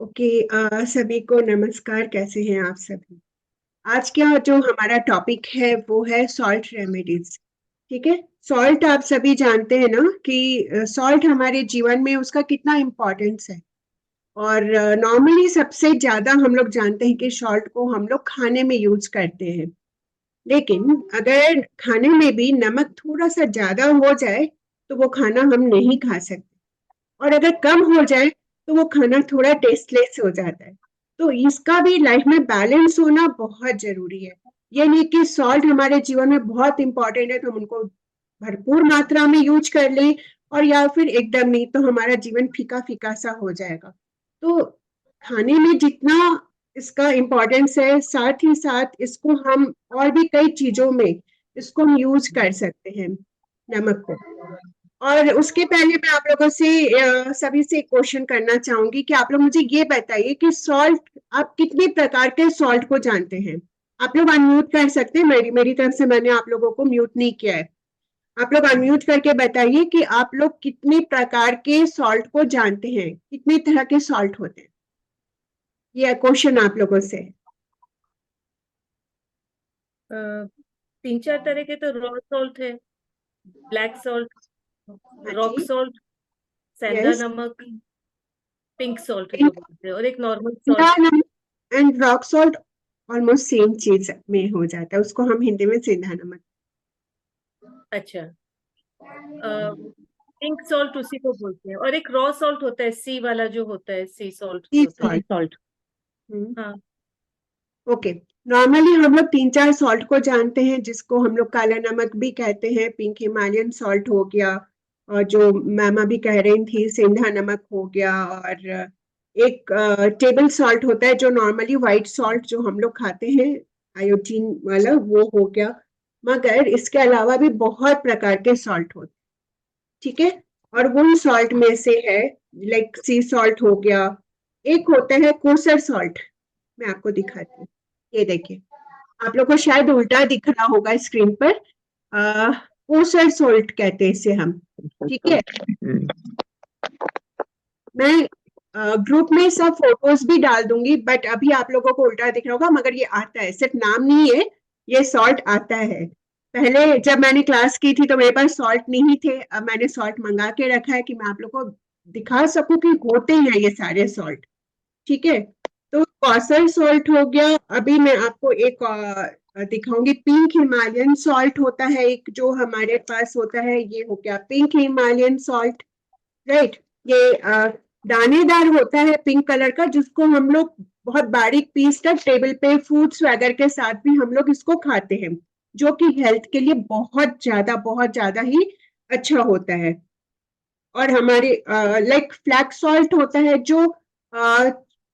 Okay. सभी को नमस्कार। कैसे हैं आप सभी? आज का जो हमारा टॉपिक है वो है सॉल्ट रेमेडीज। ठीक है। सॉल्ट आप सभी जानते हैं ना कि सॉल्ट हमारे जीवन में उसका कितना इम्पोर्टेंस है। और नॉर्मली सबसे ज्यादा हम लोग जानते हैं कि सॉल्ट को हम लोग खाने में यूज करते हैं। लेकिन अगर खाने में भी नमक थोड़ा सा ज्यादा हो जाए तो वो खाना हम नहीं खा सकते। और अगर कम हो जाए तो वो खाना थोड़ा टेस्टलेस हो जाता है। तो इसका भी लाइफ में बैलेंस होना बहुत जरूरी है। ये नहीं कि सॉल्ट हमारे जीवन में बहुत इंपॉर्टेंट है तो हम उनको भरपूर मात्रा में यूज कर लें, और या फिर एकदम नहीं तो हमारा जीवन फीका फीका सा हो जाएगा। तो खाने में जितना इसका इम्पोर्टेंस है, साथ ही साथ इसको हम और भी कई चीजों में इसको हम यूज कर सकते हैं, नमक को। और उसके पहले मैं आप लोगों से सभी से एक क्वेश्चन करना चाहूंगी कि आप लोग मुझे ये बताइए कि सॉल्ट, आप कितने प्रकार के सॉल्ट को जानते हैं? आप लोग अनम्यूट कर सकते हैं। मेरी तरफ से मैंने आप लोगों को म्यूट नहीं किया है। आप लोग अनम्यूट करके बताइए कि आप लोग कितने प्रकार के सॉल्ट को जानते हैं, कितने तरह के सॉल्ट होते हैं। ये क्वेश्चन आप लोगों से। तीन चार तरह के तो रॉ सॉल्ट है, ब्लैक सॉल्ट, हाँ रॉक जी। सॉल्ट, सेंधा यस। नमक, पिंक सॉल्ट जो बोलते हैं, और एक नॉर्मल सिंधा सॉल्ट। नमक and rock salt almost same चीज में हो जाता है, उसको हम हिंदी में सिंधा नमक। अच्छा, पिंक सॉल्ट उसी को बोलते हैं, और एक रॉ सॉल्ट होता है, सी वाला जो होता है, सी सॉल्ट सी जो होता है। सॉल्ट। सॉल्ट, हाँ। ओके। नॉर्मली हम लोग तीन चार सॉल्ट को जानते हैं, जिसको हम लोग काला नमक भी कहते हैं, पिंक हिमालयन सॉल्ट हो गया, और जो मैमा भी कह रही थी सिंधा नमक हो गया, और एक टेबल सॉल्ट होता है जो नॉर्मली व्हाइट सॉल्ट जो हम लोग खाते हैं, आयोडीन वाला, वो हो गया। मगर इसके अलावा भी बहुत प्रकार के सॉल्ट होते हैं। ठीक है। और वो सॉल्ट में से है, लाइक सी सॉल्ट हो गया। एक होता है कोसर सॉल्ट। मैं आपको दिखाती हूँ। ये देखिए, आप लोग को शायद उल्टा दिख रहा होगा स्क्रीन पर। कोसर सोल्ट कहते हैं इसे हम। ठीक है। मैं ग्रुप में सब फोटोज भी डाल दूंगी, बट अभी आप लोगों को उल्टा दिख रहा होगा, मगर ये आता है, सिर्फ नाम नहीं है, ये सॉल्ट आता है। पहले जब मैंने क्लास की थी तो मेरे पास सॉल्ट नहीं थे, अब मैंने सॉल्ट मंगा के रखा है कि मैं आप लोग को दिखा सकूं कि होते हैं ये सारे सॉल्ट। ठीक है। तो कॉसर सॉल्ट हो गया। अभी मैं आपको एक दिखाऊंगी। पिंक हिमालयन सॉल्ट होता है एक जो हमारे पास होता है, ये हो गया पिंक हिमालयन सॉल्ट। राइट। ये दानेदार होता है पिंक कलर का, जिसको हम लोग बहुत बारीक पीस कर टेबल पे फ्रूट्स वगैरह के साथ भी हम लोग इसको खाते हैं, जो कि हेल्थ के लिए बहुत ज्यादा ही अच्छा होता है। और हमारे लाइक फ्लैक्स सॉल्ट होता है जो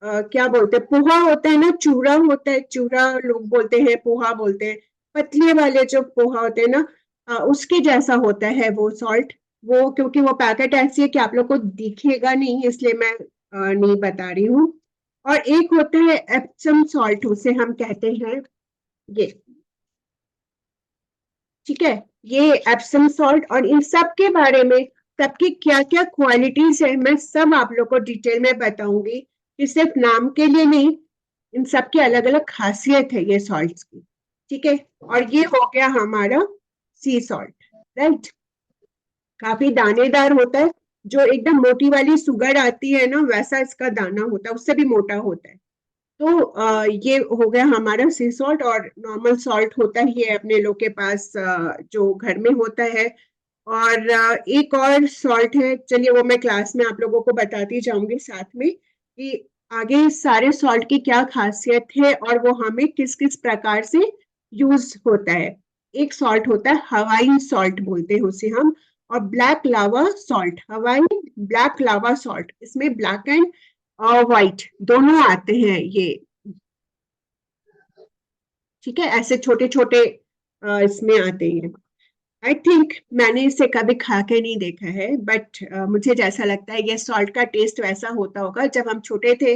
क्या बोलते हैं, पोहा होता है ना, चूरा होता है, चूरा लोग बोलते हैं, पोहा बोलते हैं। पतले वाले जो पोहा होते हैं ना, उसके जैसा होता है वो सॉल्ट। वो क्योंकि वो पैकेट ऐसी है कि आप लोग को दिखेगा नहीं, इसलिए मैं नहीं बता रही हूँ। और एक होता है एप्सम सॉल्ट, उसे हम कहते हैं ये। ठीक है। ये एप्सम सॉल्ट, और इन सब के बारे में, सबकी क्या क्या क्वालिटीज है, मैं सब आप लोग को डिटेल में बताऊंगी, कि सिर्फ नाम के लिए नहीं, इन सब की अलग अलग खासियत है ये सॉल्ट्स की। ठीक है। और ये हो गया हमारा सी सॉल्ट। राइट। काफी दानेदार होता है, जो एकदम मोटी वाली सुगर आती है ना, वैसा इसका दाना होता है, उससे भी मोटा होता है। तो ये हो गया हमारा सी सॉल्ट। और नॉर्मल सॉल्ट होता ही है अपने लोग के पास, जो घर में होता है। और एक और सॉल्ट है, चलिए वो मैं क्लास में आप लोगों को बताती जाऊंगी साथ में, कि आगे सारे सॉल्ट की क्या खासियत है और वो हमें किस किस प्रकार से यूज होता है। एक सॉल्ट होता है हवाई सॉल्ट बोलते हैं उसे हम, और ब्लैक लावा सॉल्ट। हवाई ब्लैक लावा सॉल्ट, इसमें ब्लैक एंड व्हाइट दोनों आते हैं ये। ठीक है। ऐसे छोटे छोटे इसमें आते हैं। आई थिंक मैंने इसे कभी खा के नहीं देखा है, बट मुझे जैसा लगता है ये सॉल्ट का टेस्ट वैसा होता होगा। जब हम छोटे थे,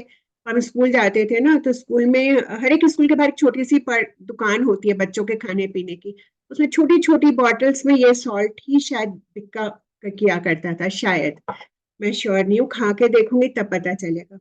हम स्कूल जाते थे ना, तो स्कूल में हर एक स्कूल के बाहर एक छोटी सी दुकान होती है बच्चों के खाने पीने की। उसमें छोटी छोटी बॉटल्स में ये सॉल्ट ही शायद बिका किया करता था शायद। मैं श्योर नहीं हूँ, खा के देखूंगी तब पता चलेगा।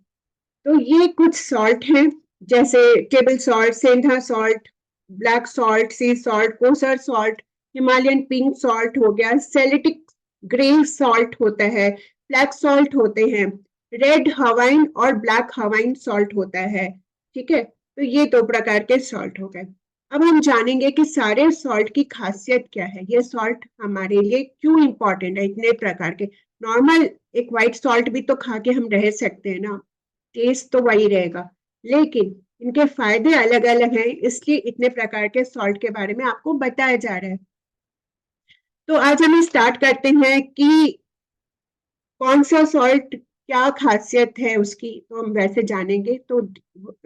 तो ये कुछ सॉल्ट हैं, जैसे टेबल सॉल्ट, सेंधा सॉल्ट, ब्लैक सॉल्ट, सी salt, Kausar salt, Himalayan pink salt हो गया, सेलेटिक ग्रे सॉल्ट होता है, ब्लैक सॉल्ट होते हैं, रेड हवाइन और ब्लैक हवाइन सॉल्ट होता है। ठीक है, तो ये दो प्रकार के सॉल्ट हो गए। अब हम जानेंगे कि सारे सॉल्ट की खासियत क्या है, ये सॉल्ट हमारे लिए क्यों इंपॉर्टेंट है, इतने प्रकार के। नॉर्मल एक व्हाइट सॉल्ट भी तो खा के हम रह सकते हैं ना, टेस्ट तो वही रहेगा, लेकिन इनके फायदे अलग अलग हैं, इसलिए इतने प्रकार के सॉल्ट के बारे में आपको बताया जा रहा है। तो आज हम स्टार्ट करते हैं कि कौन सा सॉल्ट क्या खासियत है उसकी, तो हम वैसे जानेंगे। तो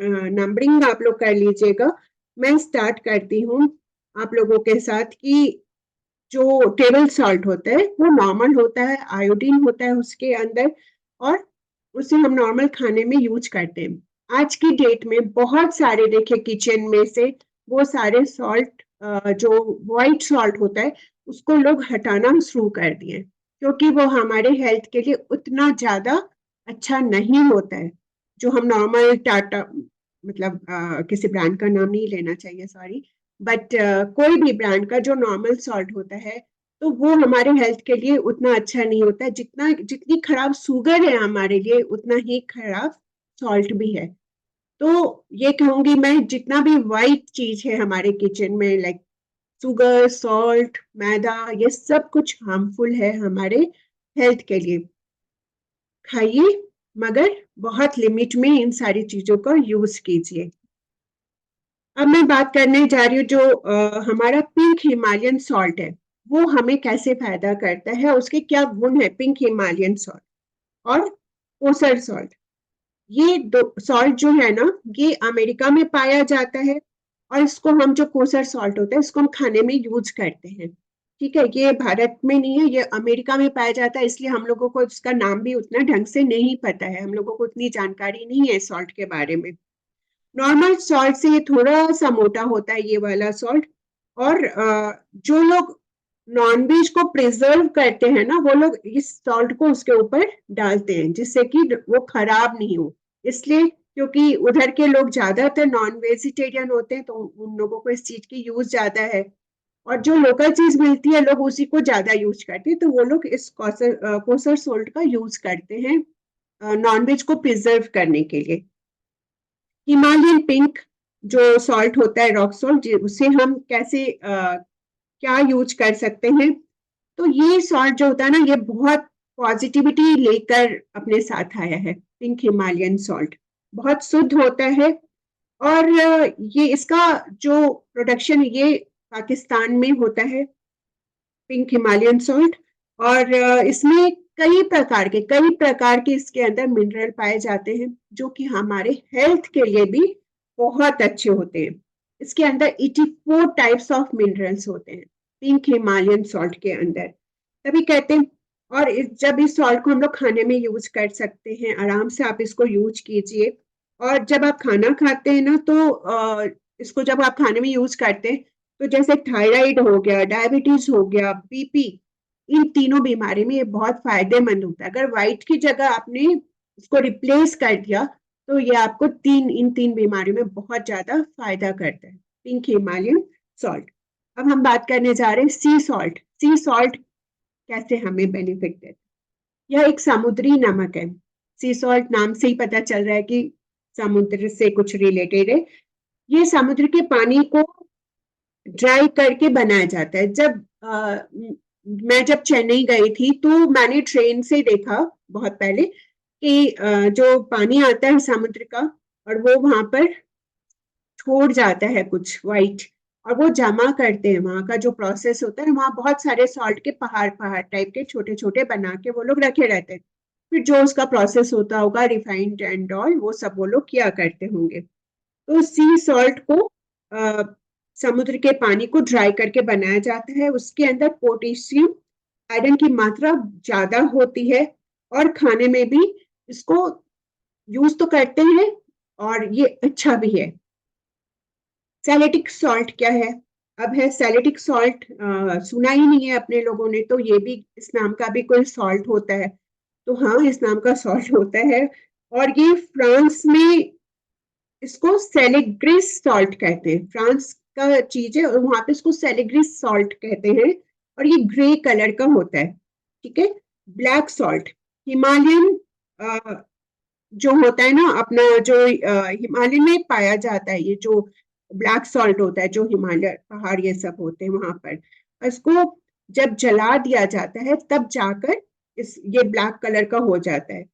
नंबरिंग आप लोग कर लीजिएगा, मैं स्टार्ट करती हूँ आप लोगों के साथ कि जो टेबल सॉल्ट होता है वो नॉर्मल होता है, आयोडीन होता है उसके अंदर, और उसे हम नॉर्मल खाने में यूज करते हैं। आज की डेट में बहुत सारे, देखिए किचन में से वो सारे सॉल्ट, जो व्हाइट सॉल्ट होता है उसको लोग हटाना शुरू कर दिए, क्योंकि वो हमारे हेल्थ के लिए उतना ज्यादा अच्छा नहीं होता है। जो हम नॉर्मल टाटा, मतलब किसी ब्रांड का नाम नहीं लेना चाहिए, सॉरी, बट कोई भी ब्रांड का जो नॉर्मल सॉल्ट होता है, तो वो हमारे हेल्थ के लिए उतना अच्छा नहीं होता है। जितनी खराब शुगर है हमारे लिए, उतना ही खराब सॉल्ट भी है। तो ये कहूंगी मैं, जितना भी वाइट चीज है हमारे किचन में, लाइक शुगर, सॉल्ट, मैदा, ये सब कुछ हार्मफुल है हमारे हेल्थ के लिए। खाइए, मगर बहुत लिमिट में इन सारी चीजों का यूज कीजिए। अब मैं बात करने जा रही हूँ जो हमारा पिंक हिमालयन सॉल्ट है, वो हमें कैसे फायदा करता है, उसके क्या गुण है, पिंक हिमालयन सॉल्ट और कोसर सॉल्ट। ये दो सॉल्ट जो है ना, ये अमेरिका में पाया जाता है, और इसको हम, जो कोसर सॉल्ट होता है, इसको हम खाने में यूज करते हैं। ठीक है, ये भारत में नहीं है, ये अमेरिका में पाया जाता है, इसलिए हम लोगों को इसका नाम भी उतना ढंग से नहीं पता है, हम लोगों को उतनी जानकारी नहीं है सॉल्ट के बारे में। नॉर्मल सॉल्ट से ये थोड़ा सा मोटा होता है ये वाला सॉल्ट। और जो लोग नॉनवेज को प्रिजर्व करते हैं ना, वो लोग इस सॉल्ट को उसके ऊपर डालते हैं, जिससे कि वो खराब नहीं हो। इसलिए, क्योंकि उधर के लोग ज्यादातर नॉन वेजिटेरियन होते हैं, तो उन लोगों को इस चीज की यूज ज्यादा है, और जो लोकल चीज मिलती है लोग उसी को ज्यादा यूज करते हैं, तो वो लोग इस कोसर सोल्ट का यूज करते हैं नॉनवेज को प्रिजर्व करने के लिए। हिमालयन पिंक जो सॉल्ट होता है, रॉक सॉल्ट, उसे हम कैसे क्या यूज कर सकते हैं। तो ये सॉल्ट जो होता है ना, ये बहुत पॉजिटिविटी लेकर अपने साथ आया है। पिंक हिमालयन सॉल्ट बहुत शुद्ध होता है, और ये इसका जो प्रोडक्शन, ये पाकिस्तान में होता है, पिंक हिमालयन सॉल्ट। और इसमें कई प्रकार के इसके अंदर मिनरल पाए जाते हैं, जो कि हमारे हेल्थ के लिए भी बहुत अच्छे होते हैं। इसके अंदर 84 टाइप्स ऑफ मिनरल्स होते हैं पिंक हिमालयन सॉल्ट के अंदर, तभी कहते हैं। और जब इस सॉल्ट को हम लोग खाने में यूज कर सकते हैं, आराम से आप इसको यूज कीजिए। और जब आप खाना खाते हैं ना, तो इसको जब आप खाने में यूज करते हैं, तो जैसे थायराइड हो गया, डायबिटीज हो गया, बीपी, इन तीनों बीमारी में ये बहुत फायदेमंद होता है। अगर व्हाइट की जगह आपने इसको रिप्लेस कर दिया, तो ये आपको इन तीन बीमारियों में बहुत ज्यादा फायदा करता है, पिंक हिमालयन सॉल्ट। अब हम बात करने जा रहे हैं सी सॉल्ट। सी सॉल्ट कैसे हमें बेनिफिट देता है। यह एक समुद्री नमक है। सी सॉल्ट नाम से ही पता चल रहा है कि समुद्र से कुछ रिलेटेड है। ये समुद्र के पानी को ड्राई करके बनाया जाता है। मैं जब चेन्नई गई थी, तो मैंने ट्रेन से देखा बहुत पहले कि जो पानी आता है समुद्र का, और वो वहां पर छोड़ जाता है कुछ वाइट, और वो जमा करते हैं। वहां का जो प्रोसेस होता है, वहां बहुत सारे सॉल्ट के पहाड़ पहाड़ टाइप के छोटे छोटे बना के वो लोग रखे रहते हैं। फिर जो उसका प्रोसेस होता होगा, रिफाइंड एंड ऑल, वो सब वो लोग किया करते होंगे। तो सी सॉल्ट को समुद्र के पानी को ड्राई करके बनाया जाता है। उसके अंदर पोटेशियम, आयरन की मात्रा ज्यादा होती है, और खाने में भी इसको यूज तो करते हैं, और ये अच्छा भी है। सैलेटिक सॉल्ट क्या है? अब है सैलेटिक सॉल्ट, सुना ही नहीं है अपने लोगों ने, तो ये भी, इस नाम का भी कोई सॉल्ट होता है? तो हाँ, इस नाम का सॉल्ट होता है। और ये फ्रांस में इसको सेलिग्रिस सॉल्ट कहते हैं। फ्रांस का चीज है और वहां पे इसको सेलिग्रिस सॉल्ट कहते हैं और ये ग्रे कलर का होता है। ठीक है। ब्लैक सॉल्ट हिमालयन जो होता है ना अपना, जो हिमालय में पाया जाता है, ये जो ब्लैक सॉल्ट होता है जो हिमालय पहाड़ ये सब होते हैं वहां पर, इसको जब जला दिया जाता है तब जाकर इस ये ब्लैक कलर का हो जाता है।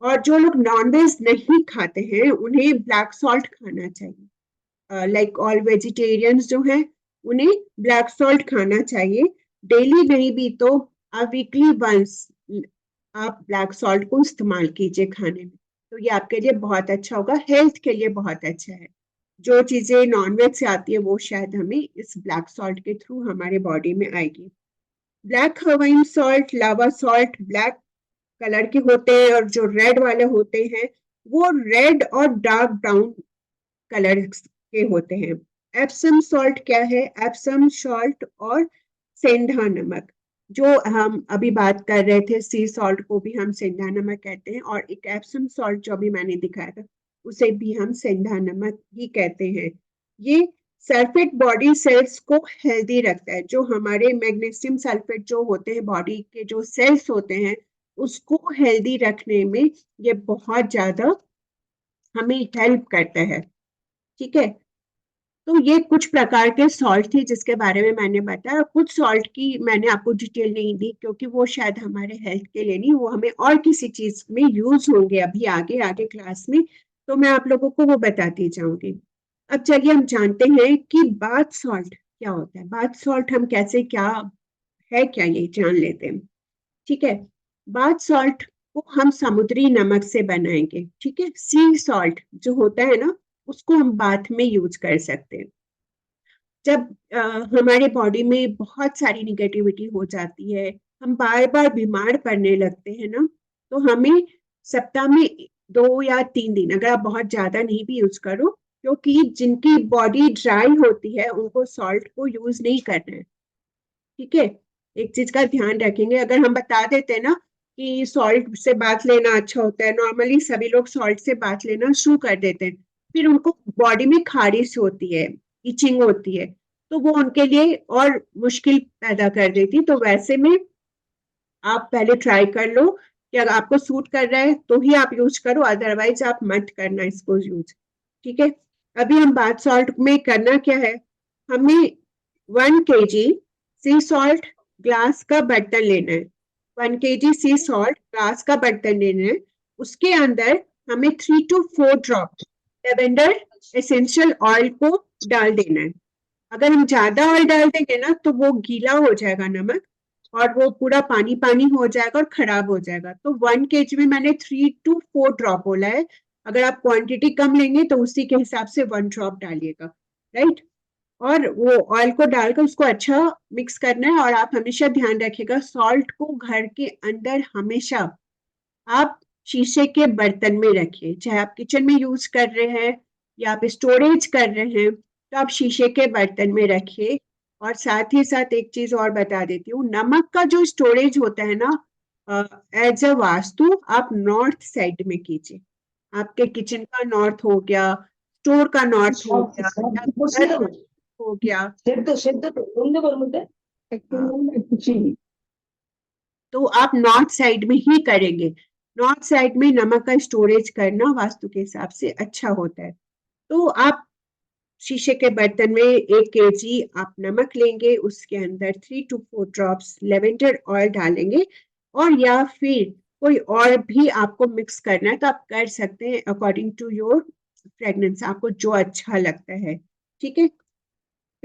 और जो लोग नॉनवेज नहीं खाते हैं उन्हें ब्लैक सॉल्ट खाना चाहिए। लाइक ऑल वेजिटेरियंस जो हैं उन्हें ब्लैक सॉल्ट खाना चाहिए। डेली नहीं भी तो आप वीकली वंस आप ब्लैक सॉल्ट को इस्तेमाल कीजिए खाने में, तो ये आपके लिए बहुत अच्छा होगा, हेल्थ के लिए बहुत अच्छा है। जो चीजें नॉनवेज से आती है वो शायद हमें इस ब्लैक सॉल्ट के थ्रू हमारे बॉडी में आएगी। ब्लैक हवाइन सॉल्ट, लावा सॉल्ट ब्लैक कलर के होते हैं और जो रेड वाले होते हैं वो रेड और डार्क ब्राउन कलर के होते हैं। एप्सम सॉल्ट क्या है? एप्सम सॉल्ट और सेंधा नमक, जो हम अभी बात कर रहे थे, सी सॉल्ट को भी हम सेंधा नमक कहते हैं और एक एप्सम सॉल्ट जो अभी मैंने दिखाया था उसे भी हम सेंधा नमक ही कहते हैं। ये सल्फेट बॉडी सेल्स को हेल्दी रखता है। जो हमारे मैग्नीशियम सल्फेट जो होते हैं बॉडी के जो सेल्स होते हैं उसको हेल्दी रखने में ये बहुत ज्यादा हमें हेल्प करता है। ठीक है। तो ये कुछ प्रकार के सॉल्ट थे जिसके बारे में मैंने बताया। कुछ सॉल्ट की मैंने आपको डिटेल नहीं दी क्योंकि वो शायद हमारे हेल्थ के लिए नहीं, वो हमें और किसी चीज में यूज होंगे अभी आगे आगे क्लास में, तो मैं आप लोगों को वो बताती जाऊंगी। अब चलिए हम जानते हैं कि बाथ सॉल्ट क्या होता है। बाथ सॉल्ट हम कैसे, क्या है, क्या ये जान लेते हैं। ठीक है। बाथ सॉल्ट को हम समुद्री नमक से बनाएंगे। ठीक है। सी सॉल्ट जो होता है ना उसको हम बाथ में यूज कर सकते हैं। जब हमारे बॉडी में बहुत सारी निगेटिविटी हो जाती है, हम बार बार बीमार पड़ने लगते हैं ना, तो हमें सप्ताह में 2 या 3 दिन, अगर आप बहुत ज्यादा नहीं भी यूज करो, क्योंकि जिनकी बॉडी ड्राई होती है उनको सॉल्ट को यूज नहीं करना है। ठीक है। एक चीज का ध्यान रखेंगे, अगर हम बता देते हैं ना कि सॉल्ट से बाथ लेना अच्छा होता है, नॉर्मली सभी लोग सॉल्ट से बाथ लेना शुरू कर देते हैं, फिर उनको बॉडी में खारिश होती है, इचिंग होती है, तो वो उनके लिए और मुश्किल पैदा कर देती। तो वैसे में आप पहले ट्राई कर लो कि अगर आपको सूट कर रहा है तो ही आप यूज करो, अदरवाइज आप मत करना इसको यूज। ठीक है। अभी हम बाथ सॉल्ट में करना क्या है, हमें 1 kg सी सॉल्ट ग्लास का बर्तन लेना है। 1 kg सी सॉल्ट ग्लास का बर्तन लेना है। उसके अंदर हमें 3 to 4 drop lavender essential oil को डाल देना है। अगर हम ज्यादा ऑयल डाल देंगे ना तो वो गीला हो जाएगा नमक और वो पूरा पानी पानी हो जाएगा और खराब हो जाएगा। तो 1 kg में मैंने 3 to 4 ड्रॉप बोला है। अगर आप क्वांटिटी कम लेंगे तो उसी के हिसाब से 1 ड्रॉप डालिएगा। राइट। और वो ऑयल को डालकर उसको अच्छा मिक्स करना है। और आप हमेशा ध्यान रखिएगा सॉल्ट को घर के अंदर हमेशा आप शीशे के बर्तन में रखिए, चाहे आप किचन में यूज कर रहे हैं या आप स्टोरेज कर रहे हैं तो आप शीशे के बर्तन में रखिए। और साथ ही साथ एक चीज और बता देती हूँ, नमक का जो स्टोरेज होता है ना, एज अ वास्तु आप नॉर्थ साइड में कीजिए। आपके किचन का नॉर्थ हो गया, स्टोर का नॉर्थ हो সব गया, সব या বসিয়ে घर দেবো हो गया। সেদ্ধ তো কোন দেবো ওর মধ্যে একটু हाँ, নুন একটু চিনি तो आप नॉर्थ साइड में ही करेंगे। नॉर्थ साइड में नमक का स्टोरेज करना वास्तु के हिसाब से अच्छा होता है। तो आप शीशे के बर्तन में 1 kg आप नमक लेंगे, उसके अंदर 3 to 4 ड्रॉप्स लेवेंडर ऑयल डालेंगे। और या फिर कोई और भी आपको मिक्स करना है तो आप कर सकते हैं अकॉर्डिंग टू योर फ्रेगनेंस, आपको जो अच्छा लगता है। ठीक है।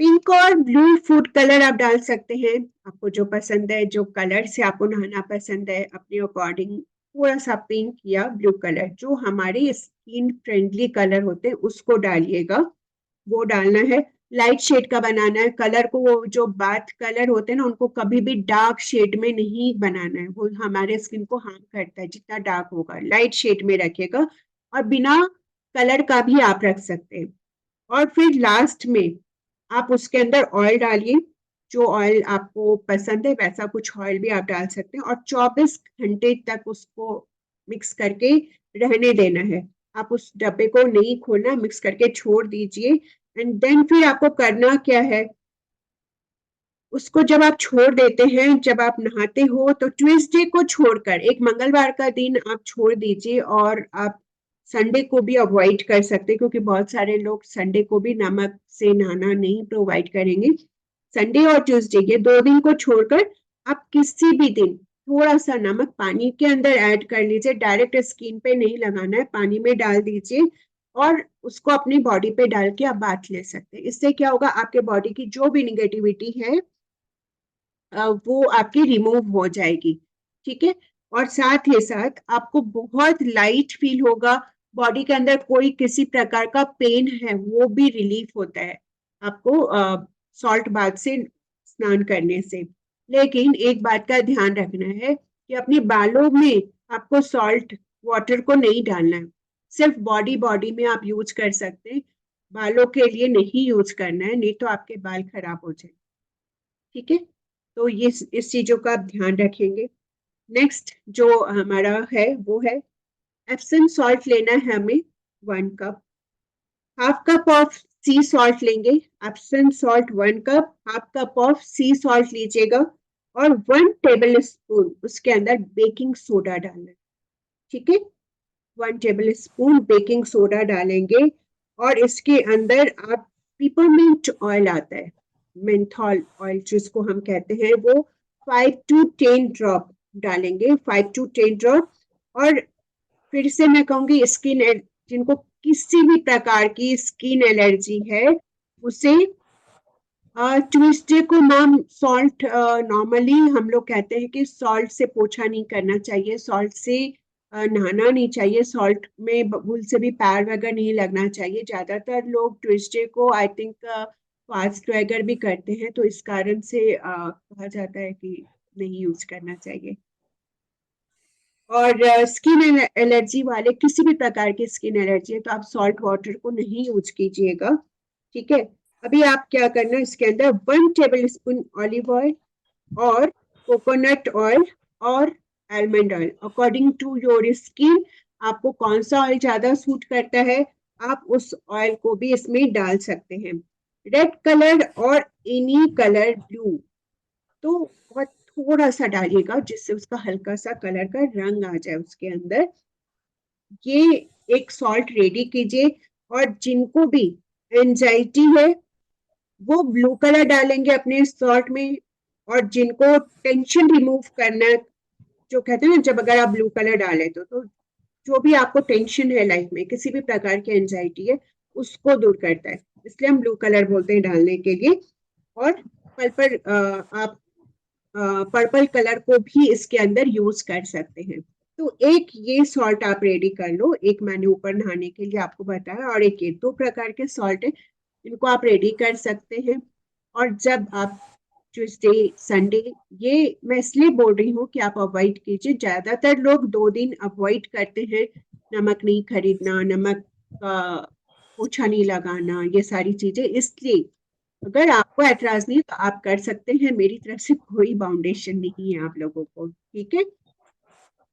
पिंक और ब्लू फूड कलर आप डाल सकते हैं, आपको जो पसंद है, जो कलर से आपको नहाना पसंद है अपने अकॉर्डिंग, थोड़ा सा पिंक या ब्लू कलर जो हमारे स्किन फ्रेंडली कलर होते हैं उसको डालिएगा। वो डालना है। लाइट शेड का बनाना है कलर को, वो जो बाथ कलर होते हैं ना उनको कभी भी डार्क शेड में नहीं बनाना है, वो हमारे स्किन को हार्म करता है। जितना डार्क होगा लाइट शेड में रखेगा, और बिना कलर का भी आप रख सकते हैं। और फिर लास्ट में आप उसके अंदर ऑयल डालिए, जो ऑयल आपको पसंद है वैसा कुछ ऑयल भी आप डाल सकते हैं, और 24 घंटे तक उसको मिक्स करके रहने देना है। आप उस डब्बे को नहीं खोलना, मिक्स करके छोड़ दीजिए। एंड देन फिर आपको करना क्या है, उसको जब आप छोड़ देते हैं, जब आप नहाते हो, तो ट्यूसडे को छोड़कर एक मंगलवार का दिन आप छोड़ दीजिए। और आप संडे को भी अवॉइड कर सकते हैं, क्योंकि बहुत सारे लोग संडे को भी नमक से नहाना नहीं प्रोवाइड करेंगे। संडे और ट्यूसडे ये 2 दिन को छोड़कर आप किसी भी दिन थोड़ा सा नमक पानी के अंदर ऐड कर लीजिए। डायरेक्ट स्किन पे नहीं लगाना है, पानी में डाल दीजिए और उसको अपनी बॉडी पे डाल के आप बाथ ले सकते हैं। इससे क्या होगा, आपके बॉडी की जो भी निगेटिविटी है वो आपकी रिमूव हो जाएगी। ठीक है। और साथ ही साथ आपको बहुत लाइट फील होगा, बॉडी के अंदर कोई किसी प्रकार का पेन है वो भी रिलीफ होता है आपको सॉल्ट बाथ से स्नान करने से। लेकिन एक बात का ध्यान रखना है कि अपने बालों में आपको सॉल्ट वाटर को नहीं डालना है, सिर्फ बॉडी बॉडी में आप यूज कर सकते हैं, बालों के लिए नहीं यूज करना है, नहीं तो आपके बाल खराब हो जाए। ठीक है। तो ये इस चीजों का आप ध्यान रखेंगे। नेक्स्ट जो हमारा है वो है एप्सम सॉल्ट लेना है हमें 1 cup. Half cup of sea salt लेंगे, Epsom salt 1 cup, half cup of sea salt लीजिएगा और 1 टेबल स्पून उसके अंदर बेकिंग सोडा डालना है। ठीक है। 1 टेबल स्पून बेकिंग सोडा डालेंगे और इसके अंदर आप पिपरमिंट ऑयल आता है, मेंथॉल ऑयल जिसको हम कहते हैं, वो 5 to 10 ड्रॉप डालेंगे, 5 to 10 ड्रॉप। और फिर से मैं कहूंगी स्किन, जिनको किसी भी प्रकार की स्किन एलर्जी है उसे ट्यूसडे को मैम सॉल्ट, नॉर्मली हम लोग कहते हैं कि सॉल्ट से पोछा नहीं करना चाहिए, सॉल्ट से नहाना नहीं चाहिए, सॉल्ट में भूल से भी पैर वगैरह नहीं लगना चाहिए। ज्यादातर लोग ट्यूसडे को आई थिंक फास्ट वगैरह भी करते हैं, तो इस कारण से कहा जाता है कि नहीं यूज करना चाहिए। और स्किन एलर्जी वाले, किसी भी प्रकार की स्किन एलर्जी है तो आप सॉल्ट वाटर को नहीं यूज कीजिएगा। ठीक है। अभी आप क्या करना, इसके अंदर 1 टेबल स्पून ऑलिव ऑयल और कोकोनट ऑयल और almond oil, according to your skin आपको कौन सा ऑयल ज्यादा सूट करता है आप उस ऑयल को भी इसमें डाल सकते हैं। रेड कलर और एनी कलर ब्लू, तो बहुत थोड़ा सा डालिएगा जिससे उसका हल्का सा कलर का रंग आ जाए उसके अंदर। ये एक सॉल्ट रेडी कीजिए। और जिनको भी एंजाइटी है वो ब्लू कलर डालेंगे अपने सॉल्ट में, और जिनको टेंशन रिमूव करना है, जो कहते हैं ना जब अगर आप ब्लू कलर डालें तो जो भी आपको टेंशन है लाइफ में, किसी भी प्रकार की एंजाइटी है, उसको दूर करता है, इसलिए हम ब्लू कलर बोलते हैं डालने के लिए। और पर्पल, आप पर्पल कलर को भी इसके अंदर यूज कर सकते हैं। तो एक ये सॉल्ट आप रेडी कर लो, एक मैंने ऊपर नहाने के लिए आपको बताया, और एक ये 2 प्रकार के सॉल्ट है, इनको आप रेडी कर सकते हैं। और जब आप ट्यूसडे संडे, ये मैं इसलिए बोल रही हूँ कि आप अवॉइड कीजिए, ज्यादातर लोग 2 दिन अवॉइड करते हैं, नमक नहीं खरीदना, नमक का पोछा नहीं लगाना, ये सारी चीजें। इसलिए अगर आपको ऐतराज नहीं तो आप कर सकते हैं, मेरी तरफ से कोई बाउंडेशन नहीं है आप लोगों को। ठीक है।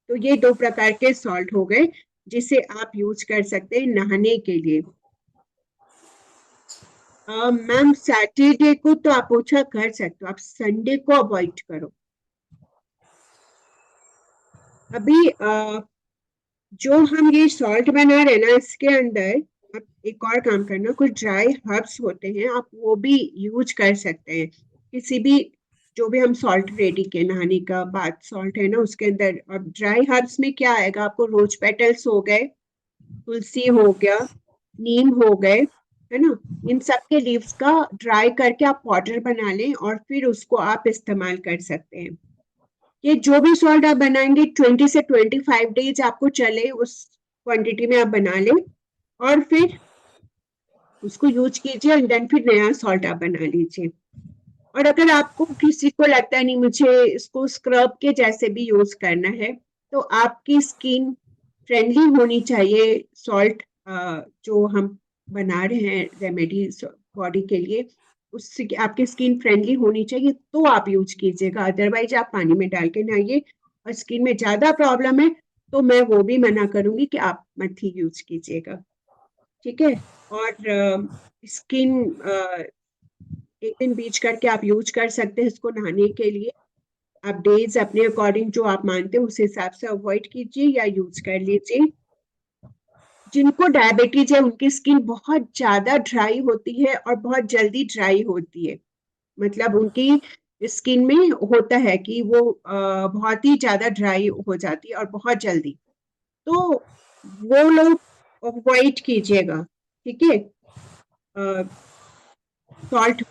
तो ये 2 प्रकार के सॉल्ट हो गए जिसे आप यूज कर सकते हैं नहाने के लिए। मैम सैटरडे को तो आप पोछा कर सकते हो, आप संडे को अवॉइड करो। अभी जो हम ये सॉल्ट बना रहे हैं ना, इसके अंदर आप एक और काम करना, कुछ ड्राई हर्ब्स होते हैं आप वो भी यूज कर सकते हैं। किसी भी, जो भी हम सॉल्ट रेडी के नहाने का बाथ सॉल्ट है ना उसके अंदर, अब ड्राई हर्ब्स में क्या आएगा, आपको रोज पेटल्स हो गए, तुलसी हो गया, नीम हो गए, है ना, इन सब के लीव्स का ड्राई करके आप पाउडर बना लें और फिर उसको आप इस्तेमाल कर सकते हैं। ये जो भी सॉल्ट आप बनाएंगे 20 से 25 डेज आपको चले, उस क्वांटिटी में आप बना लें और फिर उसको यूज कीजिए, एंड देन फिर नया सॉल्ट आप बना लीजिए। और अगर आपको किसी को लगता है नहीं मुझे इसको स्क्रब के जैसे भी यूज करना है, तो आपकी स्किन फ्रेंडली होनी चाहिए सॉल्ट, जो हम बना रहे हैं रेमेडी बॉडी के लिए, उससे आपकी स्किन फ्रेंडली होनी चाहिए तो आप यूज कीजिएगा, अदरवाइज आप पानी में डाल के नहाइए। और स्किन में ज्यादा प्रॉब्लम है तो मैं वो भी मना करूंगी कि आप मत ही यूज कीजिएगा, ठीक है। और स्किन एक दिन बीच करके आप यूज कर सकते हैं इसको नहाने के लिए। आप डेज अपने अकॉर्डिंग जो आप मानते हैं उस हिसाब से अवॉइड कीजिए या यूज कर लीजिए। जिनको डायबिटीज है उनकी स्किन बहुत ज्यादा ड्राई होती है और बहुत जल्दी ड्राई होती है, मतलब उनकी स्किन में होता है कि वो बहुत ही ज्यादा ड्राई हो जाती है और बहुत जल्दी, तो वो लोग अवॉइड कीजिएगा, ठीक है, सॉल्ट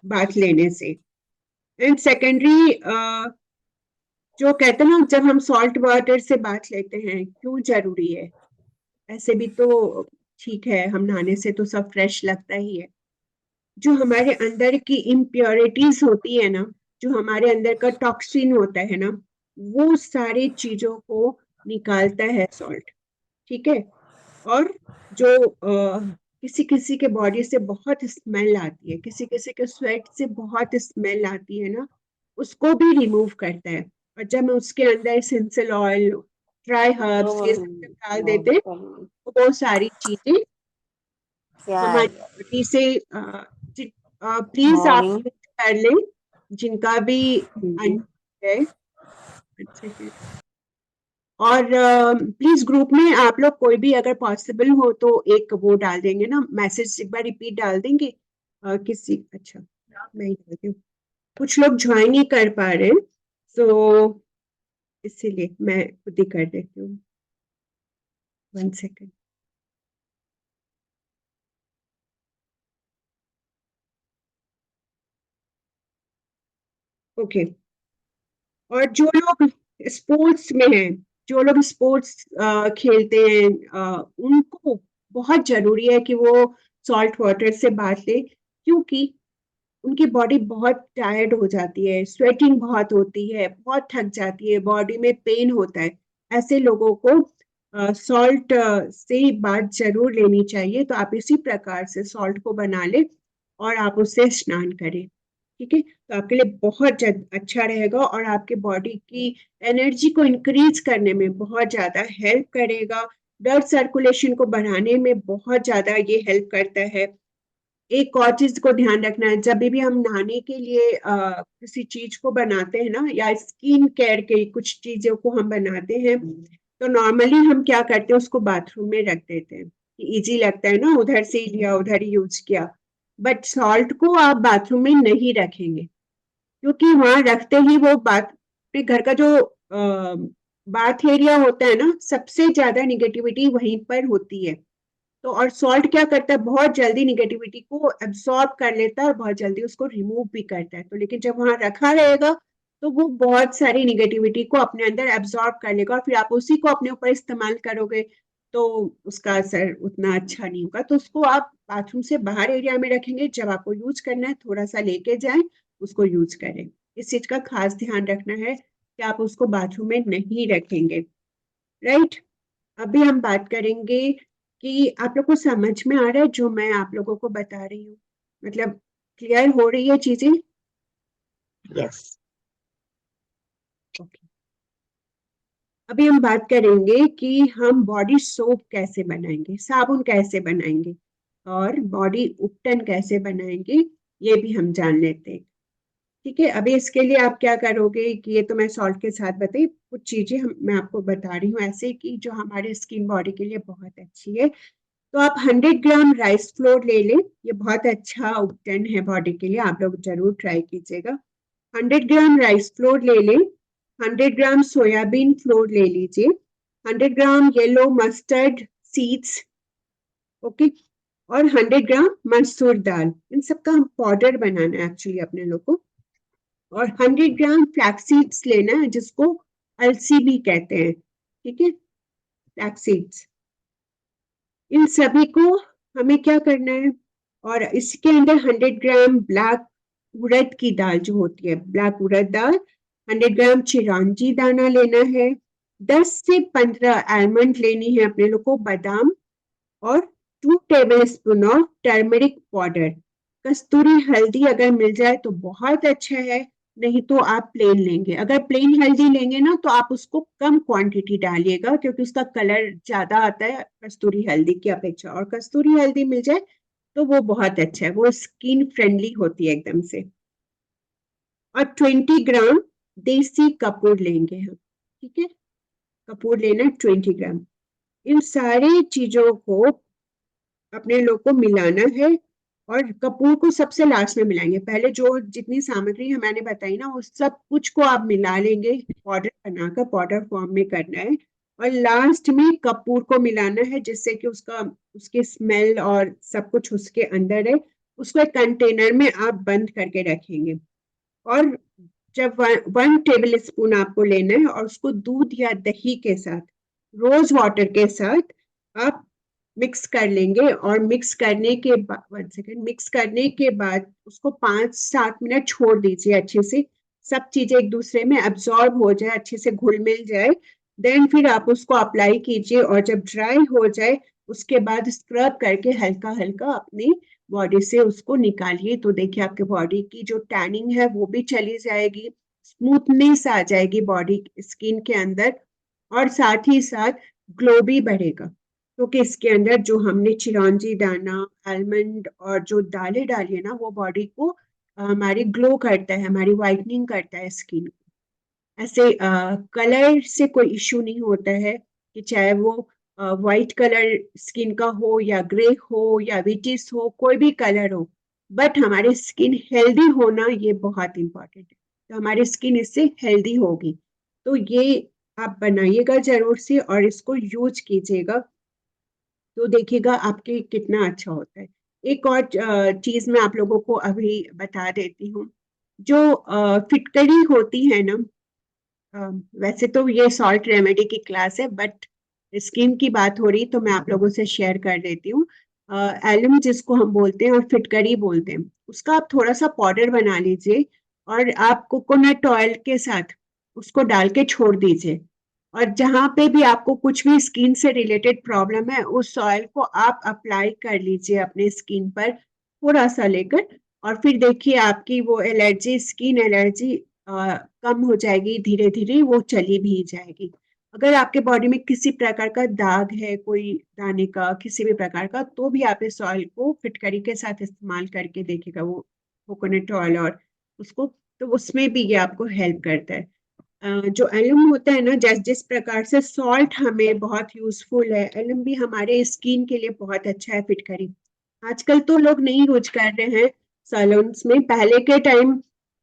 बाथ लेने से। एंड सेकेंडरी, जो कहते हैं ना जब हम सॉल्ट वाटर से बाथ लेते हैं क्यों जरूरी है, ऐसे भी तो ठीक है हम नहाने से तो सब फ्रेश लगता ही है। जो हमारे अंदर की इम्प्योरिटीज होती है ना, जो हमारे अंदर का टॉक्सिन होता है ना, वो सारी चीजों को निकालता है सॉल्ट, ठीक है। और जो किसी किसी के बॉडी से बहुत स्मेल आती है, किसी किसी के स्वेट से बहुत स्मेल आती है ना, उसको भी रिमूव करता है। और जब हम उसके अंदर एसेंशियल ऑयल, ड्राई हर्ब्स ये सब जब डाल देते हैं तो वो सारी चीजें हमारी बॉडी से प्लीज आप मॉर्निंग कर लें जिनका भी है। एक सेकेंड। और प्लीज ग्रुप में आप लोग कोई भी अगर पॉसिबल हो तो एक वो डाल देंगे ना, मैसेज एक बार रिपीट डाल देंगे किसी, अच्छा मैं ही डालती हूँ, कुछ लोग ज्वाइन नहीं कर पा रहे, तो इसीलिए मैं खुद ही कर देती हूँ। 1 सेकेंड। ओके। और जो लोग स्पोर्ट्स में हैं, जो लोग स्पोर्ट्स खेलते हैं, उनको बहुत जरूरी है कि वो सॉल्ट वाटर से बाथ ले, क्योंकि उनकी बॉडी बहुत टायर्ड हो जाती है, स्वेटिंग बहुत होती है, बहुत थक जाती है, बॉडी में पेन होता है। ऐसे लोगों को सॉल्ट से बाथ जरूर लेनी चाहिए। तो आप इसी प्रकार से सॉल्ट को बना ले और आप उससे स्नान करें, ठीक है। तो आपके लिए बहुत अच्छा रहेगा और आपके बॉडी की एनर्जी को इंक्रीज करने में बहुत ज्यादा हेल्प करेगा। ब्लड सर्कुलेशन को बढ़ाने में बहुत ज्यादा ये हेल्प करता है। एक और चीज को ध्यान रखना है, जब भी हम नहाने के लिए किसी चीज को बनाते हैं ना, या स्किन केयर के कुछ चीजों को हम बनाते हैं, तो नॉर्मली हम क्या करते हैं उसको बाथरूम में रख देते हैं, इजी लगता है ना, उधर से ही लिया उधर ही यूज किया। बट सॉल्ट को आप बाथरूम में नहीं रखेंगे, क्योंकि वहां रखते ही वो पे घर का जो बाथ एरिया होता है ना, सबसे ज्यादा निगेटिविटी वहीं पर होती है। तो और सॉल्ट क्या करता है, बहुत जल्दी निगेटिविटी को एब्सॉर्ब कर लेता है और बहुत जल्दी उसको रिमूव भी करता है। तो लेकिन जब वहां रखा रहेगा तो वो बहुत सारी निगेटिविटी को अपने अंदर एब्सॉर्ब कर लेगा और फिर आप उसी को अपने ऊपर इस्तेमाल करोगे तो उसका असर उतना अच्छा नहीं होगा। तो उसको आप बाथरूम से बाहर एरिया में रखेंगे, जब आपको यूज करना है थोड़ा सा लेके जाएं, उसको यूज करें। इस चीज का खास ध्यान रखना है कि आप उसको बाथरूम में नहीं रखेंगे, राइट। अभी हम बात करेंगे कि आप लोग को समझ में आ रहा है जो मैं आप लोगों को बता रही हूँ, मतलब क्लियर हो रही है चीजें? Yes okay. अभी हम बात करेंगे कि हम बॉडी सोप कैसे बनाएंगे, साबुन कैसे बनाएंगे और बॉडी उपटन कैसे बनाएंगे, ये भी हम जान लेते हैं, ठीक है। अभी इसके लिए आप क्या करोगे कि ये तो मैं सॉल्ट के साथ बताई, कुछ चीजें मैं आपको बता रही हूँ ऐसे कि जो हमारे स्किन बॉडी के लिए बहुत अच्छी है। तो आप 100 ग्राम राइस फ्लोर ले लें, ये बहुत अच्छा उपटन है बॉडी के लिए, आप लोग जरूर ट्राई कीजिएगा। 100 ग्राम राइस फ्लोर ले लें, 100 ग्राम सोयाबीन फ्लोर ले लीजिए, 100 ग्राम येलो मस्टर्ड सीड्स, ओके, और 100 ग्राम मसूर दाल। इन सबका हम पाउडर बनाना है एक्चुअली अपने लोग को। और 100 ग्राम फ्लैक्स सीड्स लेना है, जिसको अलसी भी कहते हैं, ठीक है, फ्लैक्स सीड्स। इन सभी को हमें क्या करना है, और इसके अंदर 100 ग्राम ब्लैक उड़द की दाल जो होती है, ब्लैक उड़द दाल, 100 ग्राम चिरौंजी दाना लेना है, 10 से 15 आलमंड लेनी है अपने लोग को, बादाम, और 2 tablespoon of turmeric powder. कस्तूरी हल्दी अगर मिल जाए तो बहुत अच्छा है, नहीं तो आप प्लेन लेंगे। अगर प्लेन हल्दी लेंगे ना तो आप उसको कम क्वांटिटी डालिएगा, क्योंकि उसका कलर ज्यादा आता है कस्तूरी हल्दी की अपेक्षा। और कस्तूरी हल्दी मिल जाए तो वो बहुत अच्छा है, वो स्किन फ्रेंडली होती है एकदम से। और 20 ग्राम देसी कपूर लेंगे हम, ठीक है। कपूर लेना 20 ग्राम। इन सारी चीजों को अपने लोग को मिलाना है। और कपूर को सबसे लास्ट में मिलाएंगे। पहले जो जितनी सामग्री मैंने बताई ना, उस सब कुछ को आप मिला लेंगे, पाउडर बनाकर पाउडर फॉर्म में करना है। और लास्ट में कपूर को मिलाना है, जिससे कि उसकी स्मेल और सब कुछ उसके अंदर है। उसको एक कंटेनर में आप बंद करके रखेंगे। और जब 1 टेबल स्पून आपको लेना है, और उसको दूध या दही के साथ, रोज वाटर के साथ आप मिक्स कर लेंगे। और मिक्स करने के बाद 1 सेकेंड, मिक्स करने के बाद उसको 5-7 मिनट छोड़ दीजिए अच्छे से। सब चीजें एक दूसरे में अब्सॉर्ब हो जाए, अच्छे से घुल मिल जाए। देन फिर आप उसको अप्लाई कीजिए, और जब ड्राई हो जाए उसके बाद स्क्रब करके हल्का हल्का अपनी बॉडी से उसको निकालिए। तो देखिए आपके बॉडी की जो टैनिंग है वो भी चली जाएगी, स्मूथनेस आ जाएगी बॉडी स्किन के अंदर। और साथ ही साथ ग्लो भी बढ़ेगा, क्योंकि इसके अंदर जो हमने चिरौंजी दाना, आलमंड और जो दालें डाली है ना, वो बॉडी को हमारी ग्लो करता है, हमारी वाइटनिंग करता है स्किन। ऐसे कलर से कोई इश्यू नहीं होता है, कि चाहे वो वाइट कलर स्किन का हो या ग्रे हो या विटिस हो, कोई भी कलर हो। बट हमारी स्किन हेल्दी होना ये बहुत इंपॉर्टेंट है। तो हमारी स्किन इससे हेल्दी होगी। तो ये आप बनाइएगा जरूर से, और इसको यूज कीजिएगा, तो देखिएगा आपके कितना अच्छा होता है। एक और चीज मैं आप लोगों को अभी बता देती हूँ। जो फिटकरी होती है ना, वैसे तो ये सॉल्ट रेमेडी की क्लास है, बट स्किन की बात हो रही तो मैं आप लोगों से शेयर कर देती हूँ। एलम जिसको हम बोलते हैं और फिटकरी बोलते हैं, उसका आप थोड़ा सा पाउडर बना लीजिए, और आप कोकोनट ऑयल के साथ उसको डाल के छोड़ दीजिए। और जहां पे भी आपको कुछ भी स्किन से रिलेटेड प्रॉब्लम है, उस ऑयल को आप अप्लाई कर लीजिए अपने स्किन पर, थोड़ा सा लेकर। और फिर देखिए आपकी वो एलर्जी, स्किन एलर्जी कम हो जाएगी, धीरे धीरे वो चली भी जाएगी। अगर आपके बॉडी में किसी प्रकार का दाग है, कोई दाने का, किसी भी प्रकार का, तो भी आप इस ऑयल को फिटकरी के साथ इस्तेमाल करके देखिएगा, वो कोकोनट ऑयल। और उसको तो उसमें भी ये आपको हेल्प करता है। जो एलम होता है ना, जिस प्रकार से सॉल्ट हमें बहुत यूजफुल है, एलम भी हमारे स्किन के लिए बहुत अच्छा है। फिटकरी आजकल तो लोग नहीं यूज कर रहे हैं सैलून्स में। पहले के टाइम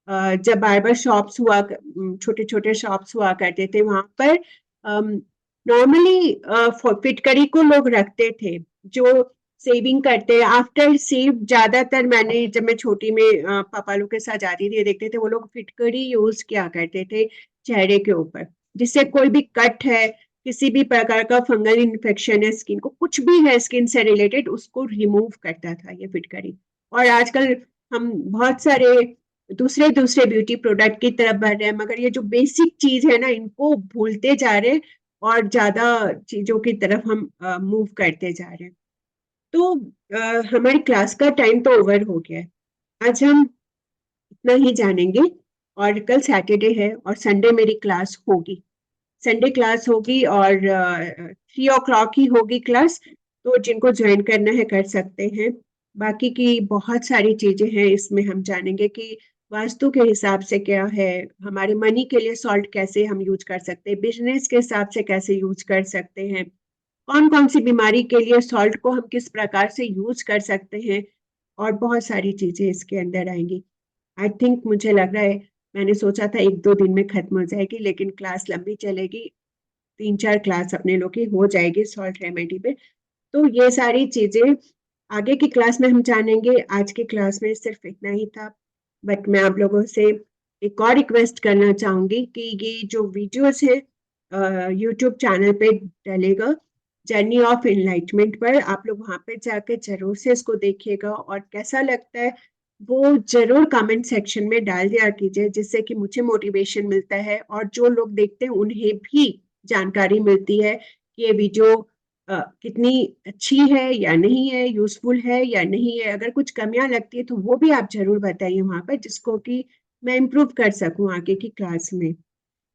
जब बार्बर शॉप्स हुआ, छोटे छोटे शॉप्स हुआ करते थे, वहां पर नॉर्मली फिटकरी को लोग रखते थे, जो सेविंग करते हैं आफ्टर सेव। ज्यादातर मैंने, जब मैं छोटी में पापा लोग के साथ जाती थी, देखते थे वो लोग फिटकरी यूज किया करते थे चेहरे के ऊपर, जिससे कोई भी कट है, किसी भी प्रकार का फंगल इन्फेक्शन है स्किन को, कुछ भी है स्किन से रिलेटेड, उसको रिमूव करता था ये फिटकरी। और आजकल हम बहुत सारे दूसरे दूसरे ब्यूटी प्रोडक्ट की तरफ बढ़ रहे हैं, मगर ये जो बेसिक चीज है ना, इनको भूलते जा रहे हैं, और ज्यादा चीजों की तरफ हम मूव करते जा रहे हैं। तो हमारी क्लास का टाइम तो ओवर हो गया है। आज हम इतना ही जानेंगे। और कल सैटरडे है और संडे मेरी क्लास होगी। संडे क्लास होगी, और 3 o'clock ही होगी क्लास। तो जिनको ज्वाइन करना है कर सकते हैं। बाकी की बहुत सारी चीजें हैं, इसमें हम जानेंगे कि वास्तु के हिसाब से क्या है, हमारे मनी के लिए सॉल्ट कैसे हम यूज कर सकते हैं, बिजनेस के हिसाब से कैसे यूज कर सकते हैं, कौन कौन सी बीमारी के लिए सॉल्ट को हम किस प्रकार से यूज कर सकते हैं। और बहुत सारी चीजें इसके अंदर आएंगी। आई थिंक, मुझे लग रहा है, मैंने सोचा था 1-2 दिन में खत्म हो जाएगी, लेकिन क्लास लंबी चलेगी। 3-4 क्लास अपने लोग की हो जाएगी सॉल्ट रेमेडी पे। तो ये सारी चीजें आगे की क्लास में हम जानेंगे। आज की क्लास में सिर्फ इतना ही था। बट मैं आप लोगों से एक और रिक्वेस्ट करना चाहूंगी कि ये जो वीडियोस है यूट्यूब चैनल पे डलेगा, जर्नी ऑफ इनलाइटमेंट पर, आप लोग वहां पे जाकर जरूर से इसको देखिएगा, और कैसा लगता है वो जरूर कमेंट सेक्शन में डाल दिया कीजिए, जिससे कि मुझे मोटिवेशन मिलता है, और जो लोग देखते हैं उन्हें भी जानकारी मिलती है कि ये वीडियो कितनी अच्छी है या नहीं है, यूजफुल है या नहीं है। अगर कुछ कमियां लगती है तो वो भी आप जरूर बताइए वहां पर, जिसको कि मैं इम्प्रूव कर सकूं आगे की क्लास में,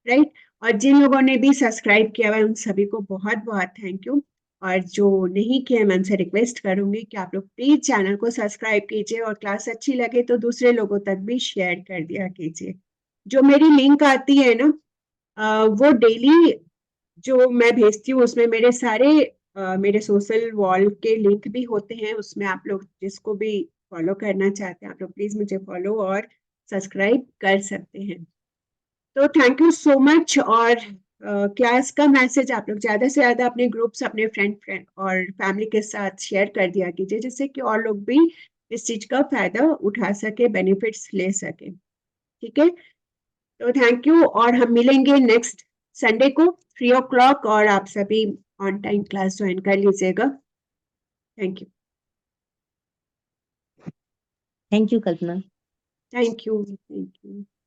राइट। और जिन लोगों ने भी सब्सक्राइब किया हुआ है उन सभी को बहुत बहुत थैंक यू। और जो नहीं किए मैं उनसे रिक्वेस्ट करूंगी कि आप लोग प्लीज चैनल को सब्सक्राइब कीजिए और क्लास अच्छी लगे तो दूसरे लोगों तक भी शेयर कर दिया कीजिए। जो मेरी लिंक आती है ना वो डेली जो मैं भेजती हूँ उसमें मेरे सारे मेरे सोशल वॉल के लिंक भी होते हैं, उसमें आप लोग जिसको भी फॉलो करना चाहते हैं आप लोग प्लीज मुझे फॉलो और सब्सक्राइब कर सकते हैं। तो थैंक यू सो मच। और क्लास का मैसेज आप लोग ज्यादा से ज्यादा अपने ग्रुप्स अपने फ्रेंड और फैमिली के साथ शेयर कर दिया कीजिए जिससे कि और लोग भी इस चीज का फायदा उठा सके, बेनिफिट्स ले सके। ठीक है, तो थैंक यू और हम मिलेंगे नेक्स्ट संडे को 3 o'clock और आप सभी ऑन टाइम क्लास ज्वाइन कर लीजिएगा। Thank you. Thank you, Kalpana. Thank you. Thank you.